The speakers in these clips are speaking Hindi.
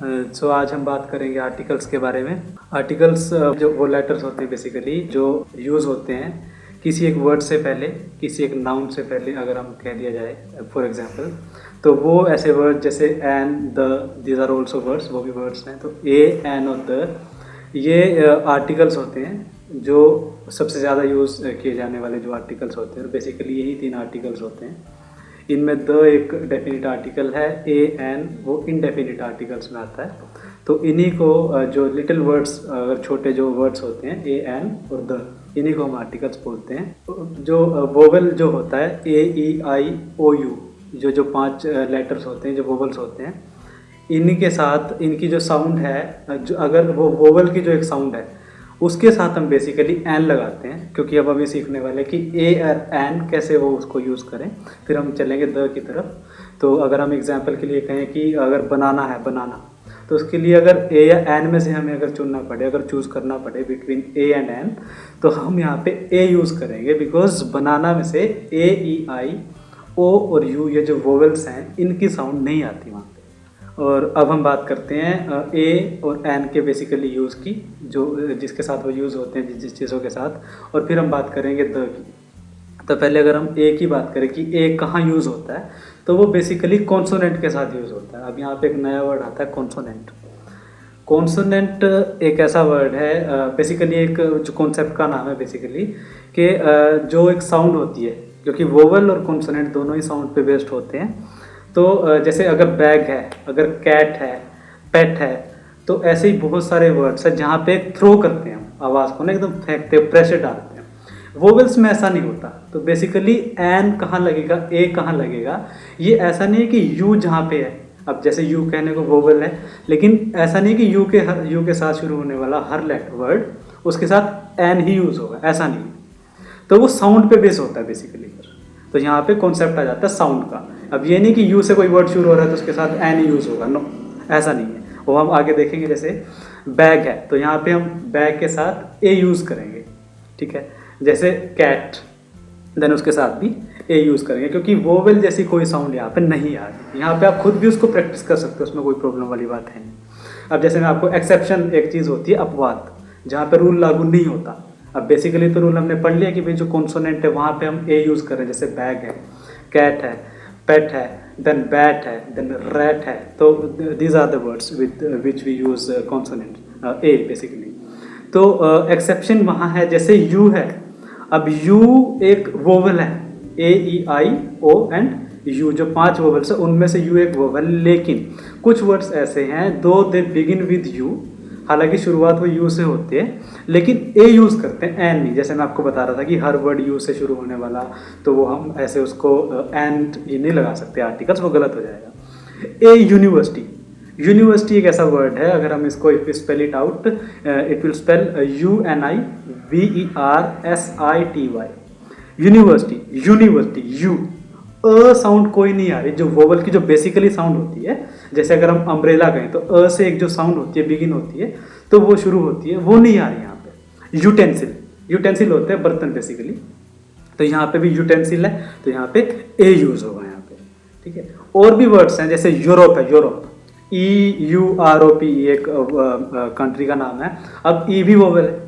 सो आज हम बात करेंगे आर्टिकल्स के बारे में। आर्टिकल्स जो वो लेटर्स होते हैं बेसिकली जो यूज़ होते हैं किसी एक वर्ड से पहले, किसी एक नाउन से पहले अगर हम कह दिया जाए फॉर एग्जांपल, तो वो ऐसे वर्ड जैसे an, the, these are also words, वो भी वर्ड्स हैं। तो ए, एन और द ये आर्टिकल्स होते हैं जो सबसे ज़्यादा यूज़ किए जाने वाले जो आर्टिकल्स होते हैं। बेसिकली यही 3 आर्टिकल्स होते हैं। इनमें द एक डेफिनिट आर्टिकल है, ए, एन वो इनडेफिनिट आर्टिकल्स में आता है। तो इन्हीं को जो लिटिल वर्ड्स, अगर छोटे जो वर्ड्स होते हैं ए, एन और द, इन्हीं को हम आर्टिकल्स बोलते हैं। जो वोवेल जो होता है ए, ई, आई, ओ, यू, जो 5 लेटर्स होते हैं, जो वोवेल्स होते हैं, इन्हीं के साथ इनकी जो साउंड है, जो अगर वो वोवेल की जो एक साउंड है उसके साथ हम बेसिकली एन लगाते हैं, क्योंकि अब हमें सीखने वाले कि ए और एन कैसे वो उसको यूज़ करें। फिर हम चलेंगे द की तरफ। तो अगर हम एग्जांपल के लिए कहें कि अगर बनाना है, बनाना, तो उसके लिए अगर ए या एन में से हमें अगर चुनना पड़े, अगर चूज़ करना पड़े बिटवीन ए एंड एन, तो हम यहाँ पे ए यूज़ करेंगे, बिकॉज बनाना में से ए, ई, आई, ओ और यू ये जो वोवेल्स हैं इनकी साउंड नहीं आती वहाँ पे। और अब हम बात करते हैं ए और एन के बेसिकली यूज़ की, जो जिसके साथ वो यूज़ होते हैं, जिस चीज़ों के साथ। और फिर हम बात करेंगे द की। तो पहले अगर हम ए की बात करें कि ए कहाँ यूज़ होता है, तो वो बेसिकली कॉन्सोनेंट के साथ यूज़ होता है। अब यहाँ पे एक नया वर्ड आता है कॉन्सोनेंट। कॉन्सोनेंट एक ऐसा वर्ड है, बेसिकली एक जो कॉन्सेप्ट का नाम है बेसिकली, कि जो एक साउंड होती है, क्योंकि वोवल और कॉन्सोनेंट दोनों ही साउंड पे बेस्ड होते हैं। तो जैसे अगर बैग है, अगर कैट है, पेट है, तो ऐसे ही बहुत सारे वर्ड्स हैं जहाँ पे थ्रो करते हैं हम आवाज़ को ना, एकदम फेंकते हैं, प्रेशर डालते हैं। वोवेल्स में ऐसा नहीं होता। तो बेसिकली एन कहाँ लगेगा, ए कहाँ लगेगा, ये ऐसा नहीं है कि यू जहाँ पे है। अब जैसे यू कहने को वोवेल है, लेकिन ऐसा नहीं कि यू के साथ शुरू होने वाला हर वर्ड उसके साथ एन ही यूज़ होगा, ऐसा नहीं है। तो वो साउंड पे बेस होता है बेसिकली। तो यहाँ पे कॉन्सेप्ट आ जाता है साउंड का। अब ये नहीं कि यू से कोई वर्ड शुरू हो रहा है तो उसके साथ एन यूज़ होगा, नो, ऐसा नहीं है। वो हम आगे देखेंगे। जैसे बैग है तो यहाँ पे हम बैग के साथ ए यूज़ करेंगे, ठीक है। जैसे कैट, देन उसके साथ भी ए यूज़ करेंगे, क्योंकि वोवेल जैसी कोई साउंड यहाँ पे नहीं आ रही। यहाँ पे आप खुद भी उसको प्रैक्टिस कर सकते हो, उसमें कोई प्रॉब्लम वाली बात है नहीं। अब जैसे मैं आपको एक्सेप्शन एक चीज़ होती है अपवाद, जहाँ पे रूल लागू नहीं होता। अब बेसिकली तो रूल हमने पढ़ लिया कि भाई जो कॉन्सोनेंट है वहाँ पे हम ए यूज़ करें। जैसे बैग है, कैट है, पेट है, देन बैट है, देन रैट है। तो these are the words which we use consonant a basically. तो एक्सेप्शन वहाँ है, जैसे यू है। अब यू एक वोवेल है, ए, ई, आई, ओ एंड यू, जो 5 वोवेल्स है उनमें से यू एक वोवेल। लेकिन कुछ वर्ड्स ऐसे हैं दो दे बिगिन विद यू, हालांकि शुरुआत वो यू से होती है, लेकिन ए यूज़ करते हैं, एन नहीं। जैसे मैं आपको बता रहा था कि हर वर्ड यू से शुरू होने वाला, तो वो हम ऐसे उसको एंड ये नहीं लगा सकते आर्टिकल्स, वो गलत हो जाएगा। ए, यूनिवर्सिटी। यूनिवर्सिटी एक ऐसा वर्ड है, अगर हम इसको if spell it out, it will spell UNIVERSITY। University, university, you a sound कोई नहीं आ रही, जो वोवल की जो बेसिकली साउंड होती है। जैसे अगर हम अम्ब्रेला कहें तो अ से एक जो साउंड होती है, बिगिन होती है, तो वो शुरू होती है, वो नहीं आ रही यहाँ पे। यूटेंसिल, यूटेंसिल होते हैं बर्तन बेसिकली, तो यहाँ पे भी यूटेंसिल है, तो यहाँ पे ए यूज़ होगा यहाँ पे, ठीक है। और भी वर्ड्स हैं, जैसे यूरोप है, यूरोप, EUROP एक कंट्री का नाम है। अब ई भी वोवेल है,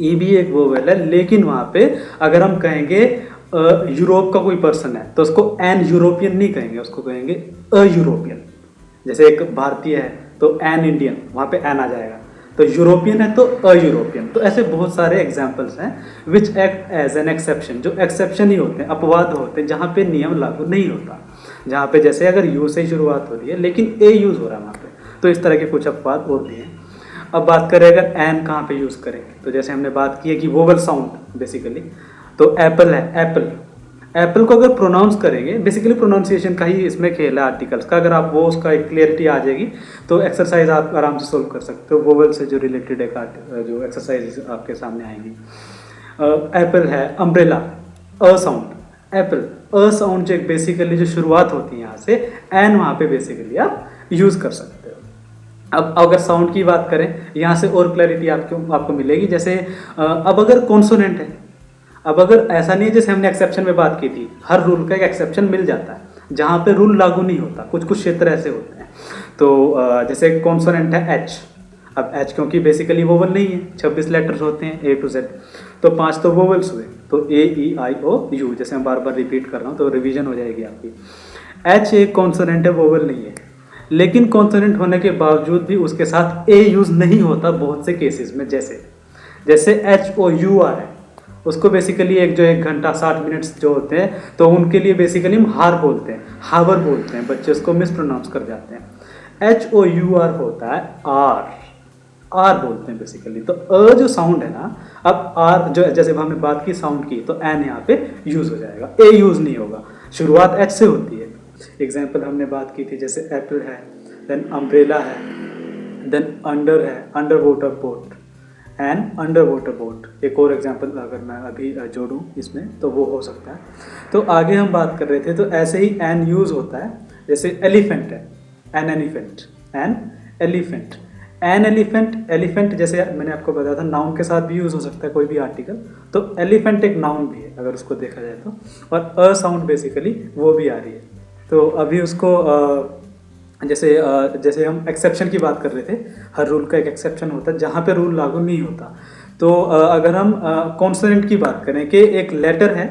ई भी एक वोवेल है, लेकिन वहाँ पे अगर हम कहेंगे यूरोप का कोई पर्सन है तो उसको एन यूरोपियन नहीं कहेंगे, उसको कहेंगे अ यूरोपियन। जैसे एक भारतीय है तो एन इंडियन, वहाँ पे एन आ जाएगा। तो यूरोपियन है तो अ यूरोपियन। तो ऐसे बहुत सारे एग्जाम्पल्स हैं which act as an exception, जो एक्सेप्शन ही होते हैं, अपवाद होते हैं, जहाँ पे नियम लागू नहीं होता। जहाँ पे जैसे अगर यू से ही शुरुआत हो रही है लेकिन ए यूज़ हो रहा है वहाँ पे, तो इस तरह के कुछ अपवाद और भी हैं। अब बात करें अगर एन कहाँ पे यूज़ करेंगे, तो जैसे हमने बात की है कि वोवल साउंड बेसिकली, तो एप्पल है, एप्पल। एप्पल को अगर प्रोनाउंस करेंगे, बेसिकली प्रोनाउंसिएशन का ही इसमें खेल है आर्टिकल्स का। अगर आप वो उसका एक क्लियरिटी आ जाएगी तो एक्सरसाइज आप आराम से सोल्व कर सकते हो। वोवल से जो रिलेटेड एक जो एक्सरसाइज आपके सामने आएंगी। एप्पल है, umbrella, a sound, Apple, a sound जो बेसिकली जो शुरुआत होती है यहाँ से, एन वहाँ पे बेसिकली आप यूज़ कर सकते हो। अब अगर साउंड की बात करें, यहाँ से और क्लैरिटी आपको मिलेगी। जैसे अब अगर कॉन्सोनेंट है, अब अगर ऐसा नहीं है जैसे हमने एक्सेप्शन में बात की थी, हर रूल का एक एक्सेप्शन मिल जाता है जहाँ पे रूल लागू नहीं होता, कुछ कुछ क्षेत्र ऐसे होते हैं। तो जैसे कॉन्सोनेंट है एच, अब एच क्योंकि बेसिकली वोवल नहीं है, 26 लेटर्स होते हैं ए टू जेड, तो 5 तो वोवल्स हुए, तो ए ई आई ओ यू, जैसे मैं बार बार रिपीट कर रहा हूँ तो रिवीजन हो जाएगी आपकी। एच एक कॉन्सोनेंट है, वोवल नहीं है, लेकिन कॉन्सोनेंट होने के बावजूद भी उसके साथ ए यूज़ नहीं होता बहुत से केसेस में, जैसे एच ओ यू आर है, उसको बेसिकली एक घंटा 60 मिनट्स जो होते हैं तो उनके लिए बेसिकली हम हार बोलते हैं, हावर बोलते हैं, बच्चे उसको मिस प्रोनाउंस कर जाते हैं। एच ओ यू आर होता है आर बोलते हैं बेसिकली। तो अ जो साउंड है ना, अब आर जो जैसे हमने बात की साउंड की, तो एन यहाँ पे यूज हो जाएगा, ए यूज नहीं होगा, शुरुआत एच से होती है। एग्जाम्पल हमने बात की थी, जैसे एप्पल है, देन अम्ब्रेला है, देन अंडर है, under water boat and under water boat. एक और एग्जाम्पल अगर मैं अभी जोड़ूं इसमें तो वो हो सकता है। तो आगे हम बात कर रहे थे, तो ऐसे ही एन यूज होता है, जैसे एलिफेंट है, an elephant, an elephant, an elephant, elephant जैसे मैंने आपको बताया था नाउन के साथ भी यूज हो सकता है कोई भी आर्टिकल, तो एलिफेंट एक नाउन भी है अगर उसको देखा जाए तो, और अ साउंड बेसिकली वो भी आ रही है। तो अभी उसको जैसे हम एक्सेप्शन की बात कर रहे थे, हर रूल का एक एक्सेप्शन होता है जहाँ पे रूल लागू नहीं होता। तो अगर हम कॉन्सोनेंट की बात करें कि एक लेटर है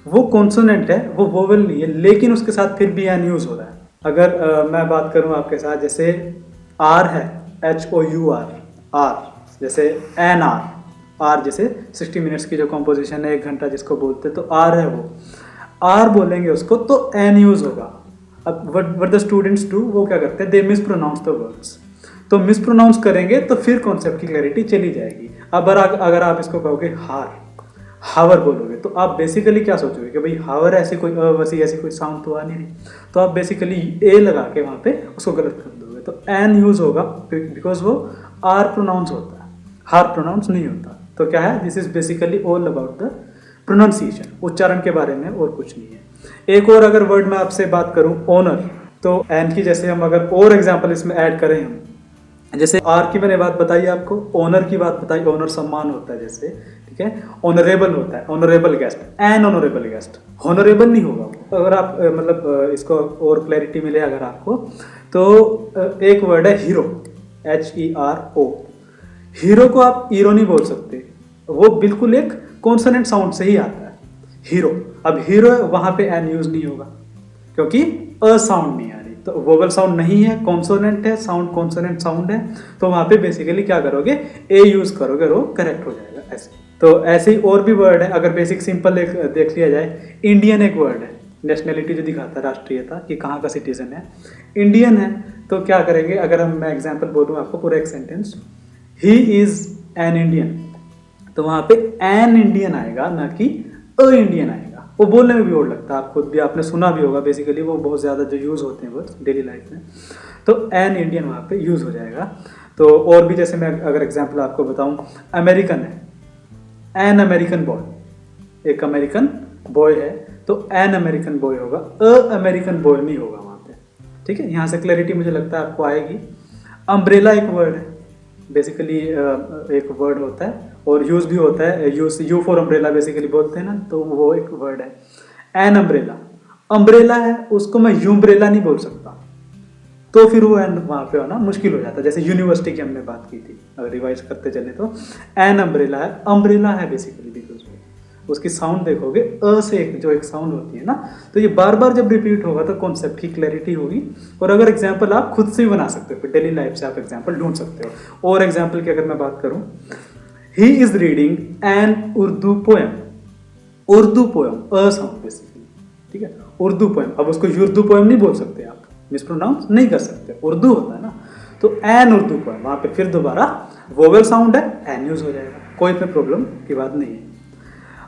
वो कॉन्सोनेंट है, वो वोवेल नहीं है, लेकिन उसके साथ फिर भी एन यूज हो रहा है। अगर मैं बात करूँ आपके साथ, जैसे आर है, H O U R, hour जैसे एन आर जैसे 60 मिनट्स की जो कॉम्पोजिशन है, 1 घंटा जिसको बोलते हैं, तो आर है, वो आर बोलेंगे उसको तो एन यूज होगा। अब व्हाट द स्टूडेंट्स डू, वो क्या करते हैं, they mispronounce the words, तो मिस प्रोनाउंस करेंगे तो फिर कॉन्सेप्ट की क्लैरिटी चली जाएगी। अब अगर आप इसको कहोगे हावर बोलोगे, तो आप बेसिकली क्या सोचोगे कि भाई हावर ऐसी कोई साउंड तो आ नहीं रही, तो आप बेसिकली ए लगा के वहाँ पे उसको गलत कर दोगे, तो एन यूज होगा बिकॉज वो आर प्रोनाउंस होता है, हार प्रोनाउंस नहीं होता। तो क्या है, this is basically all about the pronunciation, उच्चारण के बारे में और कुछ नहीं है। एक और अगर वर्ड मैं आपसे बात करूं, ऑनर, तो एन की जैसे हम अगर और एग्जांपल इसमें ऐड करें, हम जैसे आर की मैंने बात बताई आपको, ऑनर की बात बताई, ऑनर सम्मान होता है जैसे, ठीक है, ऑनरेबल होता है, honourable guest, N honourable guest, honourable नहीं होगा वो। अगर आप मतलब इसको और क्लैरिटी मिले अगर आपको, तो एक वर्ड है हीरो, HERO, हीरो को आप हीरो नहीं बोल सकते, वो बिल्कुल एक कॉन्सोनेंट साउंड से ही आता है हीरो। अब हीरो वहां पे एन यूज नहीं होगा क्योंकि अ साउंड नहीं आ रही, तो वोवल साउंड नहीं है, कॉन्सोनेंट है, साउंड कॉन्सोनेंट साउंड है, तो वहां पे बेसिकली क्या करोगे, ए यूज करोगे, वो करेक्ट हो जाएगा ऐसे। तो ऐसे ही और भी वर्ड है, अगर बेसिक सिंपल देख लिया जाए, इंडियन एक वर्ड है, नेशनलिटी जो दिखाता है, राष्ट्रीयता कि कहाँ का सिटीजन है, इंडियन है, तो क्या करेंगे, अगर मैं एग्जाम्पल बोलूँ आपको पूरा एक sentence, he is an Indian, तो वहां पे एन इंडियन आएगा, ना कि अ इंडियन आएगा। वो बोलने में भी और लगता है, आप खुद भी आपने सुना भी होगा, बेसिकली वो बहुत ज़्यादा जो यूज़ होते हैं वर्ड्स डेली लाइफ में, तो एन इंडियन वहाँ पे यूज़ हो जाएगा। तो और भी जैसे मैं अगर एग्जांपल आपको बताऊं, अमेरिकन है, एन अमेरिकन बॉय, एक अमेरिकन बॉय है तो एन अमेरिकन बॉय होगा, अ अमेरिकन बॉय नहीं होगा वहाँ पे, ठीक है। यहाँ से क्लैरिटी मुझे लगता है आपको आएगी। अम्ब्रेला एक वर्ड है, बेसिकली एक वर्ड होता है और यूज भी होता है, यू फॉर अम्ब्रेला बेसिकली बोलते हैं ना, तो वो एक वर्ड है। एन अम्ब्रेला, अम्ब्रेला है, उसको मैं यूम्ब्रेला नहीं बोल सकता, तो फिर वो एन वहाँ पे होना मुश्किल हो जाता है। जैसे यूनिवर्सिटी की हमने बात की थी, अगर रिवाइज करते चले तो एन अम्ब्रेला है, अम्ब्रेला है बेसिकली, बिकॉज उसकी साउंड देखोगे अ से जो एक साउंड होती है ना, तो ये बार बार जब रिपीट होगा तो कॉन्सेप्ट की क्लैरिटी होगी। और अगर एग्जाम्पल आप खुद से भी बना सकते हो, डेली लाइफ से आप एग्जाम्पल ढूंढ सकते हो। और एग्जाम्पल की अगर मैं बात करूं, he is reading an Urdu poem, Urdu poem, a sound basically, ठीक है, उर्दू पोएम। अब उसको उर्दू पोएम नहीं बोल सकते आप, मिसप्रोनाउंस नहीं कर सकते, उर्दू होता है ना, तो एन उर्दू पोएम, वहां पे फिर दोबारा वोवेल साउंड है, एन यूज हो जाएगा, कोई पे प्रॉब्लम की बात नहीं है।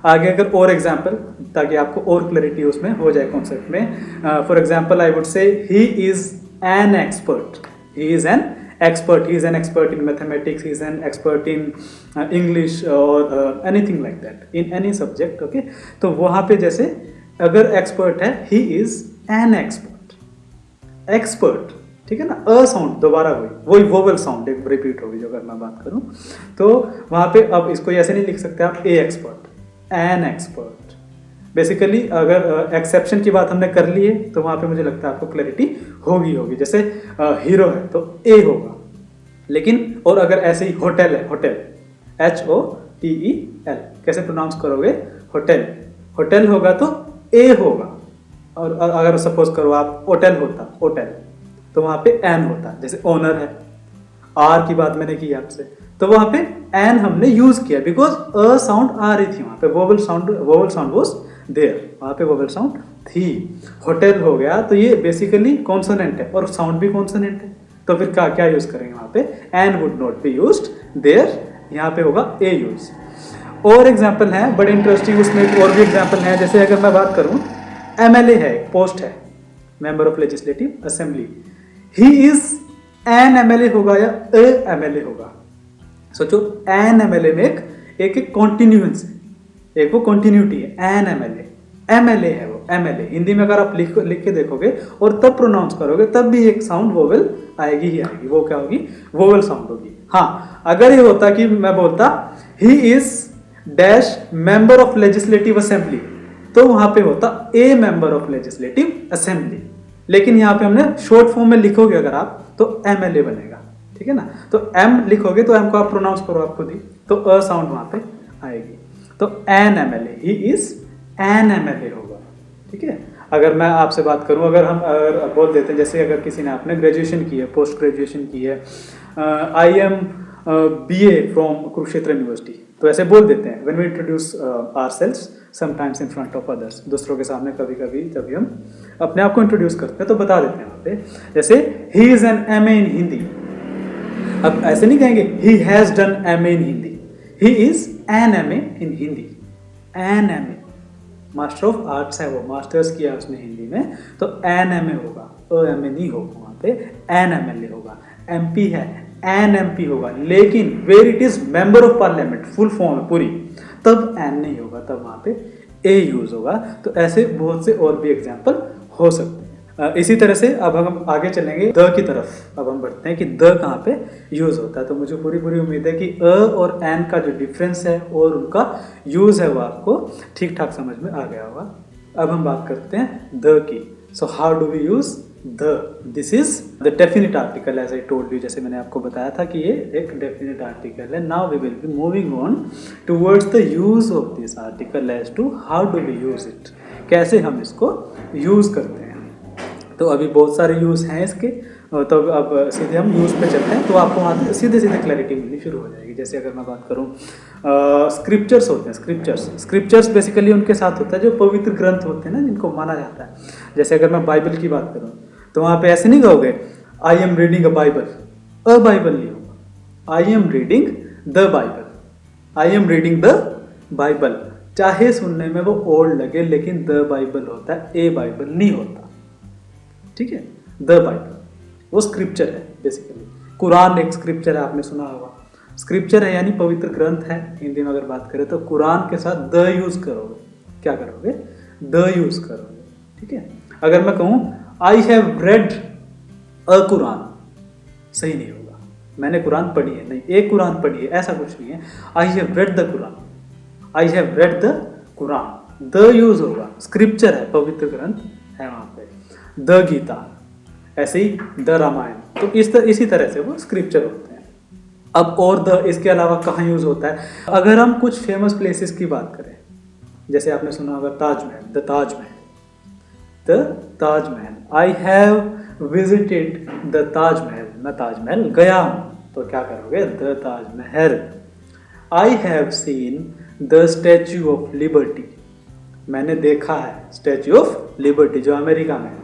आगे अगर और एग्जाम्पल, ताकि आपको और क्लैरिटी उसमें हो जाए कॉन्सेप्ट में, for example I would say he is an expert, he is an expert, he is an expert in mathematics, he is an expert in English or anything like that, in any subject, okay। तो वहाँ पे जैसे अगर एक्सपर्ट है, he is an expert, expert, ठीक है ना, अ साउंड दोबारा वही वोवल साउंड एक रिपीट होगी जो अगर मैं बात करूँ, तो वहाँ पे अब इसको ऐसे नहीं लिख सकते आप, ए एक्सपर्ट, एन एक्सपर्ट, बेसिकली अगर एक्सेप्शन की बात हमने कर ली है तो वहाँ पे मुझे लगता है आपको क्लैरिटी होगी। जैसे हीरो है तो ए होगा, लेकिन और अगर ऐसे ही होटल है, होटल HOTEL कैसे प्रोनाउंस करोगे? होटल, होटल होगा तो ए होगा। और अगर सपोज करो आप होटल होता, होटल, तो वहाँ पे एन होता। जैसे ओनर है, आर की बात मैंने की आपसे, तो वहाँ पे एन हमने यूज किया बिकॉज अ साउंड आ रही थी वहाँ पे, वोवल साउंड वाज देयर, वहाँ पे वोवल साउंड थी। होटल हो गया तो ये बेसिकली कॉन्सोनेंट है और साउंड भी कॉन्सोनेंट है, तो फिर क्या यूज करेंगे वहाँ पे? An would not be used there, यहाँ पे होगा ए यूज। और एग्जाम्पल है बड़े इंटरेस्टिंग, उसमें एक और भी एग्जाम्पल है। जैसे अगर मैं बात करूँ, MLA है, पोस्ट है, member of legislative assembly, he is an MLA होगा या ए MLA होगा? सोचो, एन MLA में एक कॉन्टिन्यूएंस है, एक वो कॉन्टिन्यूटी है, एन MLA है वो, MLA। हिंदी में अगर आप लिख के देखोगे और तब प्रोनाउंस करोगे तब भी एक साउंड वोवेल आएगी ही आएगी। वो क्या होगी? वोवेल साउंड होगी। हाँ, अगर ये होता कि मैं बोलता he is dash member of legislative assembly, तो वहां पे होता ए मेंबर ऑफ लेजिस्लेटिव असेंबली, लेकिन यहाँ पे हमने शॉर्ट फॉर्म में लिखोगे अगर आप तो MLA बनेगा, ठीक है ना? तो M लिखोगे तो M को आप प्रोनाउंस करो आप खुद ही, तो अ साउंड वहां पे आएगी। तो an MLA, he is an MLA होगा, ठीक है। अगर मैं आपसे बात करूं, अगर बोल देते हैं, जैसे अगर किसी ने आपने ग्रेजुएशन की है, पोस्ट ग्रेजुएशन की है, I am BA from Kurukshetra university, तो ऐसे बोल देते हैं when we introduce ourselves sometimes in front of others, दूसरों के सामने कभी कभी जब भी हम अपने आप को इंट्रोड्यूस करते हैं तो बता देते हैं वहाँ पे, जैसे he is an MA in Hindi. अब ऐसे नहीं कहेंगे he has done MA in Hindi, he is an MA in Hindi, an MA, master of arts है वो, मास्टर्स किया उसने हिंदी में, तो एन MA होगा, MA नहीं होगा वहाँ पे, एन MLA होगा। MP है, एन MP होगा, लेकिन where it is member of parliament, full form है पूरी, तब एन नहीं होगा, तब वहाँ पे ए यूज होगा। तो ऐसे बहुत से और भी एग्जाम्पल हो सकते हैं। इसी तरह से अब हम आगे चलेंगे द की तरफ, अब हम बढ़ते हैं कि द कहाँ पे यूज होता है। तो मुझे पूरी उम्मीद है कि अ और एन का जो डिफरेंस है और उनका यूज है वो आपको ठीक ठाक समझ में आ गया होगा। अब हम बात करते हैं द की। So how do we use the? This is the definite article, as I told you, जैसे मैंने आपको बताया था कि ये एक डेफिनेट आर्टिकल है। Now we will be moving on towards the use of this article as to how do we use it, कैसे हम इसको यूज करते हैं। तो अभी बहुत सारे यूज हैं इसके, तो अब सीधे हम यूज पे चलते हैं, तो आपको वहाँ सीधे क्लैरिटी मिलनी शुरू हो जाएगी। जैसे अगर मैं बात करूँ, स्क्रिप्चर्स होते हैं, स्क्रिप्चर्स बेसिकली उनके साथ होता है जो पवित्र ग्रंथ होते हैं ना, जिनको माना जाता है। जैसे अगर मैं बाइबल की बात करूँ तो वहाँ पे ऐसे नहीं कहोगे I am reading a Bible नहीं होगा, I am reading the Bible, I am reading the Bible. चाहे सुनने में वो ओल्ड लगे, लेकिन द बाइबल होता है, ए बाइबल नहीं होता, ठीक है। द बाइबल वो स्क्रिप्चर है बेसिकली। कुरान एक स्क्रिप्चर है, आपने सुना होगा। स्क्रिप्चर है यानी पवित्र ग्रंथ है। हिंदी में अगर बात करें तो कुरान के साथ द यूज करोगे, क्या करोगे? द यूज करोगे, ठीक है। अगर मैं कहूँ आई हैव रेड अ कुरान, सही नहीं होगा, मैंने कुरान पढ़ी है, नहीं, एक कुरान पढ़ी है, ऐसा कुछ नहीं है। I have read the Quran, I have read the Quran, the use होगा, स्क्रिप्चर है, पवित्र ग्रंथ है वहां पे। द गीता, ऐसे ही द रामायण, तो इसी तरह से वो स्क्रिप्चर होते हैं। अब और द इसके अलावा कहाँ यूज होता है? अगर हम कुछ फेमस प्लेसेस की बात करें, जैसे आपने सुना होगा Taj Mahal, the Taj Mahal, the Taj Mahal, I have visited the Taj Mahal, मैं ताजमहल गया हूं, तो क्या करोगे? The Taj Mahal. I have seen the statue of liberty, मैंने देखा है स्टैच्यू ऑफ लिबर्टी जो अमेरिका में है,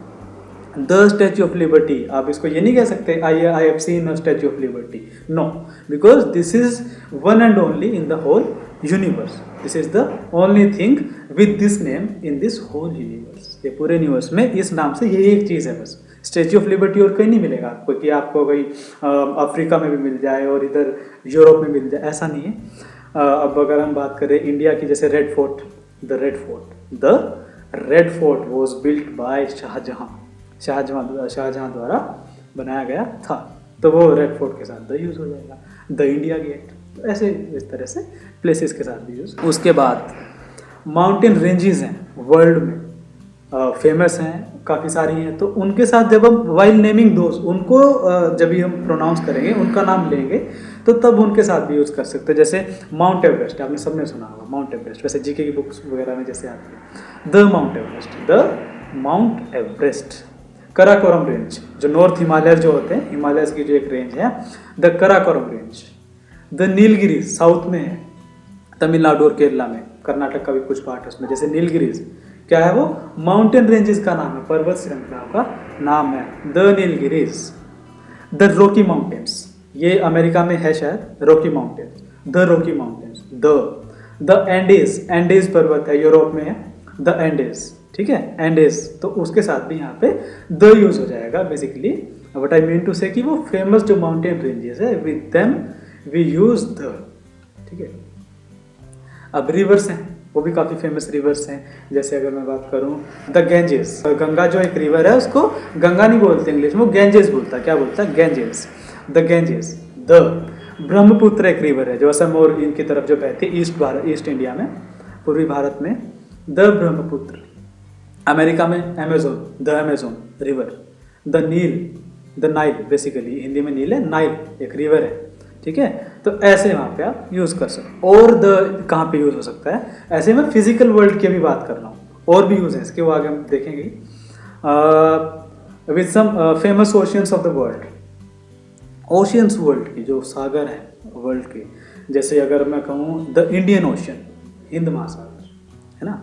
द स्टैच्यू ऑफ लिबर्टी। आप इसको ये नहीं कह सकते I have seen a statue of liberty, no, because this is one and only in the whole universe, this is the only thing with this name in this whole universe. ये पूरे यूनिवर्स में इस नाम से यही एक चीज़ है बस, स्टैच्यू ऑफ लिबर्टी। और कहीं नहीं मिलेगा आपको कि आपको कहीं अफ्रीका में भी मिल जाए और इधर यूरोप में मिल जाए, ऐसा नहीं है। अब अगर हम बात करें इंडिया की, जैसे red fort, the red fort was built by Shahjahan द्वारा बनाया गया था, तो वो रेड फोर्ट के साथ द यूज हो जाएगा। द इंडिया गेट, तो ऐसे इस तरह से प्लेसेस के साथ भी यूज। उसके बाद माउंटेन रेंजेस हैं वर्ल्ड में फेमस हैं, काफ़ी सारी हैं, तो उनके साथ जब हम वाइल नेमिंग दोज उनको जब भी हम प्रोनाउंस करेंगे, उनका नाम लेंगे, तो तब उनके साथ भी यूज़ कर सकते हैं। जैसे माउंट एवरेस्ट, आपने सबने सुना होगा माउंट एवरेस्ट, वैसे जीके की बुक्स वगैरह में जैसे आती है the mount Everest. Karakoram range, जो नॉर्थ हिमालय जो होते हैं, हिमालय की जो एक रेंज है, the Karakoram range. The Nilgiris south में है, तमिलनाडु और केरला में, कर्नाटक का भी कुछ पार्ट है उसमें, जैसे नीलगिरीज क्या है वो माउंटेन रेंजेस का नाम है, पर्वत श्रृंखला का नाम है, the Nilgiris. The Rocky mountains, ये अमेरिका में है शायद, Rocky mountains, the Rocky mountains. The Andes पर्वत है, यूरोप में है, द एंडीज, ठीक है, एंडीज, तो उसके साथ भी यहाँ पे द यूज हो जाएगा। Basically what I mean to say कि वो फेमस जो माउंटेन रेंजेस है, with them we use the, ठीक है। अब रिवर्स हैं, वो भी काफ़ी फेमस रिवर्स हैं, जैसे अगर मैं बात करूं द गैंजेस, गंगा जो एक रिवर है उसको गंगा नहीं बोलते इंग्लिश में, वो गैंजेस बोलता है, क्या बोलता है, Ganges, the Ganges. The Brahmaputra एक रिवर है जो असम और इनकी तरफ जो बहती है, ईस्ट इंडिया में, पूर्वी भारत में, द ब्रह्मपुत्र। अमेरिका में Amazon, the Amazon river. The Nile, basically Hindi में नील है, नाइल एक रिवर है, ठीक है। तो ऐसे वहाँ पे आप यूज़ कर सकते। और द कहाँ पे यूज़ हो सकता है, ऐसे मैं फिजिकल वर्ल्ड की भी बात कर रहा हूँ, और भी यूज़ है इसके, वो आगे हम देखेंगे। With some famous oceans of the world, oceans world की जो सागर हैं वर्ल्ड के, जैसे अगर मैं कहूँ द इंडियन ओशियन, हिंद महासागर है ना,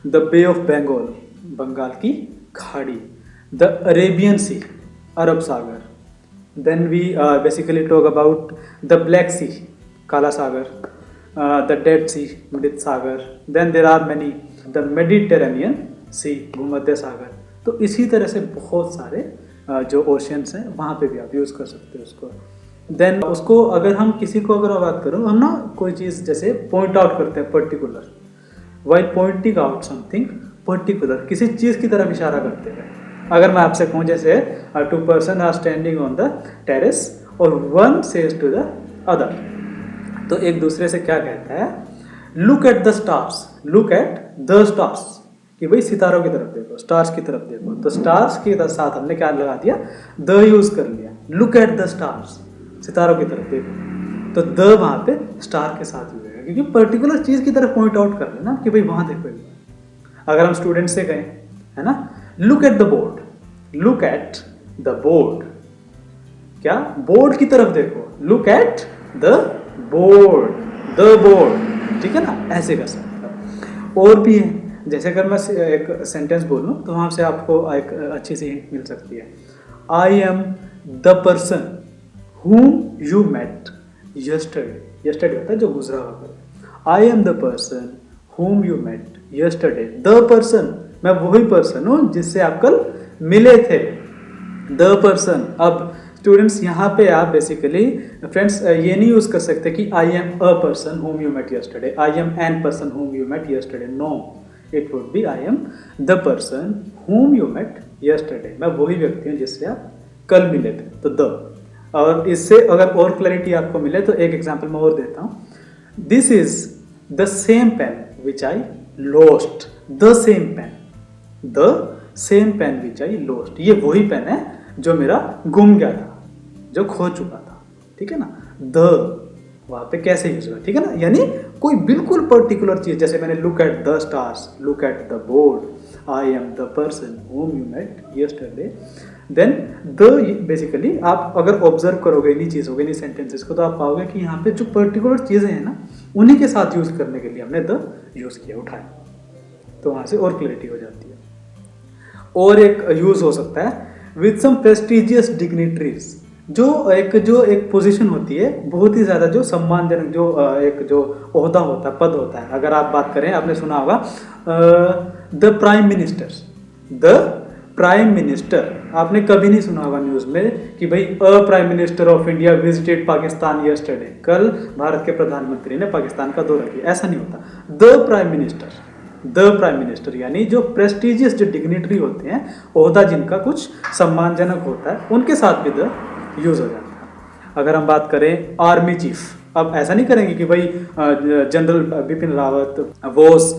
the bay of Bengal, Bengal की खाड़ी, द अरेबियन सी, अरब सागर। Then we basically talk about the Black Sea, Kala Sagar, the Dead Sea, Mrit Sagar. Then there are many, the Mediterranean Sea, भूमध्य सागर। तो इसी तरह से बहुत सारे जो ओशियंस हैं वहाँ पे भी आप यूज़ कर सकते हो उसको। देन उसको अगर हम किसी को अगर बात करूँ, हम ना कोई चीज़ जैसे पॉइंट आउट करते हैं particular, while pointing out something particular, किसी चीज़ की तरफ इशारा करते हैं। अगर मैं आपसे कहूँ जैसे two person are standing on the terrace और one says to the other, तो एक दूसरे से क्या कहता है, look at the stars, look at the stars, कि भाई सितारों की तरफ देखो, स्टार्स की तरफ देखो। तो स्टार्स के साथ हमने क्या लगा दिया, द यूज कर लिया, लुक एट द स्टार्स, सितारों की तरफ देखो, तो द वहाँ पे स्टार के साथ ही होगा, क्योंकि पर्टिकुलर चीज़ की तरफ पॉइंट आउट कर लेना कि भाई वहाँ देखो। अगर हम स्टूडेंट से कहें, है ना, look at the board, look at the board, क्या, बोर्ड की तरफ देखो, look at the board, the board, ठीक है ना, ऐसे कर सकते हो। और भी है, जैसे अगर मैं एक सेंटेंस बोलूँ तो वहाँ से आपको एक अच्छी सी हिंट मिल सकती है। I am the person whom you met yesterday, yesterday होता है जो गुजरा हुआ। I am the person whom you met yesterday, the person, मैं वही पर्सन हूँ जिससे आप कल मिले थे, the person। अब स्टूडेंट्स यहाँ पे आप बेसिकली फ्रेंड्स ये नहीं यूज़ कर सकते कि I am a person whom you met yesterday, I am an person whom you met yesterday, no, it would be I am the person whom you met yesterday, मैं वही व्यक्ति हूँ जिससे आप कल मिले थे, तो द। और इससे अगर और क्लैरिटी आपको मिले तो एक एग्जांपल मैं और देता हूँ। This is the same pen which I lost, the same pen, the same pen which I lost, ये वही पेन है जो मेरा गुम गया था, जो खो चुका था, ठीक है ना। द वहाँ पे कैसे यूज हुआ, ठीक है ना, यानी कोई बिल्कुल पर्टिकुलर चीज, जैसे मैंने look at the stars, look at the board, I am the person whom you met yesterday, then the basically आप अगर ऑब्जर्व करोगे इन्हीं चीज़ों को, इन्हीं सेंटेंसेस को, तो आप पाओगे कि यहाँ पे जो पर्टिकुलर चीज़ें हैं ना, उन्हीं के साथ यूज़ करने के लिए हमने द यूज़ किया, उठाया, तो वहाँ से और क्लैरिटी हो जाती है। और एक यूज़ हो सकता है विद सम प्रेस्टिजियस डिग्निटरीज, जो एक पोजीशन होती है बहुत ही ज़्यादा जो सम्मानजनक, जो ओहदा होता है, पद होता है। अगर आप बात करें, आपने सुना होगा the prime minister, the prime minister, आपने कभी नहीं सुना होगा न्यूज़ में कि भाई a prime minister of India visited Pakistan yesterday, कल भारत के प्रधानमंत्री ने पाकिस्तान का दौरा किया, ऐसा नहीं होता। The prime minister, the prime minister, यानी जो प्रेस्टिजियस जो डिग्निटरी होते हैं, ओहदा जिनका कुछ सम्मानजनक होता है, उनके साथ भी द यूज हो जाता है। अगर हम बात करें आर्मी चीफ, अब ऐसा नहीं करेंगे कि भाई general Bipin Rawat was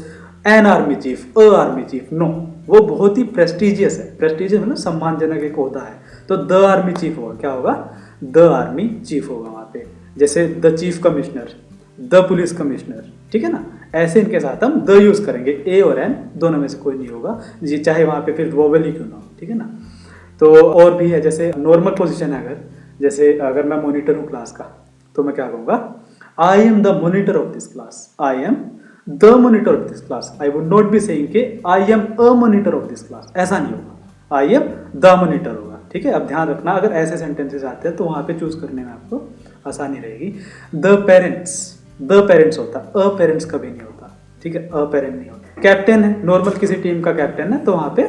an army chief, a army chief, no, वो बहुत ही प्रेस्टिजियस है। प्रेस्टिजियस मतलब सम्मानजनक एक होता है, तो द आर्मी चीफ होगा, क्या होगा, द आर्मी चीफ होगा वहाँ पे। जैसे the chief commissioner, the police commissioner, ठीक है ना, ऐसे इनके साथ हम द यूज करेंगे, ए और एन दोनों में से कोई नहीं होगा जी, चाहे वहाँ पे फिर वोवेल ही क्यों ना हो, ठीक है ना। तो और भी है, जैसे नॉर्मल पोजीशन है, अगर जैसे अगर मैं मॉनिटर हूँ क्लास का, तो मैं क्या कहूँगा, I am the monitor of this class, I am the monitor of this class. I would not be saying के I am a monitor of this class, ऐसा नहीं होगा, आई एम द मॉनिटर होगा, ठीक है। अब ध्यान रखना, अगर ऐसे सेंटेंसेस आते हैं तो वहाँ पे चूज करने में आपको आसानी रहेगी। द पेरेंट्स होता, अ पेरेंट्स कभी नहीं होता, ठीक है, अ पेरेंट नहीं होता। कैप्टन है, नॉर्मल किसी टीम का कैप्टन है, तो वहाँ पे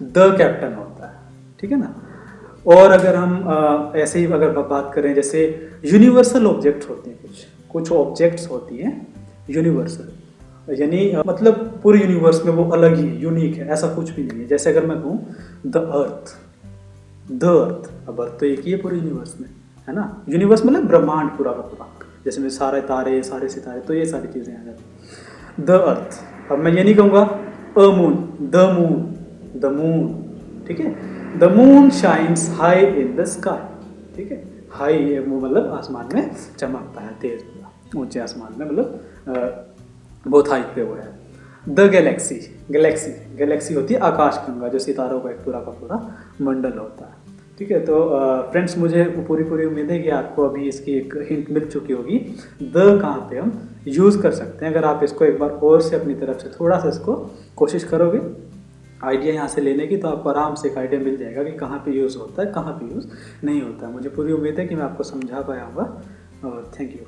द कैप्टन होता है, ठीक है ना। और अगर हम ऐसे ही अगर बात करें, जैसे यूनिवर्सल ऑब्जेक्ट्स होते हैं, कुछ ऑब्जेक्ट्स होती हैं यूनिवर्सल, यानी मतलब पूरे यूनिवर्स में वो अलग ही है, यूनिक है, ऐसा कुछ भी नहीं है। जैसे अगर मैं कहूँ द अर्थ, अब अर्थ तो एक ही है पूरे यूनिवर्स में, है ना। यूनिवर्स मतलब ब्रह्मांड पूरा का पूरा, जैसे में सारे तारे, सारे सितारे, तो ये सारी चीज़ें आ जाती। द अर्थ, अब मैं ये नहीं कहूँगा अ मून, द मून, ठीक है। The moon shines high in the sky, ठीक है, हाई वो मतलब आसमान में चमकता है, तेज, ऊंचे आसमान में, मतलब बहुत हाइट पे वो है। द गैलेक्सी होती है आकाशगंगा, जो सितारों का एक पूरा का पूरा मंडल होता है, ठीक है। तो फ्रेंड्स, मुझे पूरी उम्मीद है कि आपको अभी इसकी एक हिंट मिल चुकी होगी, द कहाँ पे हम यूज़ कर सकते हैं। अगर आप इसको एक बार और से अपनी तरफ से थोड़ा सा इसको कोशिश करोगे आइडिया यहाँ से लेने की, तो आपको आराम से एक आइडिया मिल जाएगा कि कहाँ पे यूज़ होता है, कहाँ पे यूज़ नहीं होता है। मुझे पूरी उम्मीद है कि मैं आपको समझा पाया होगा, और थैंक यू।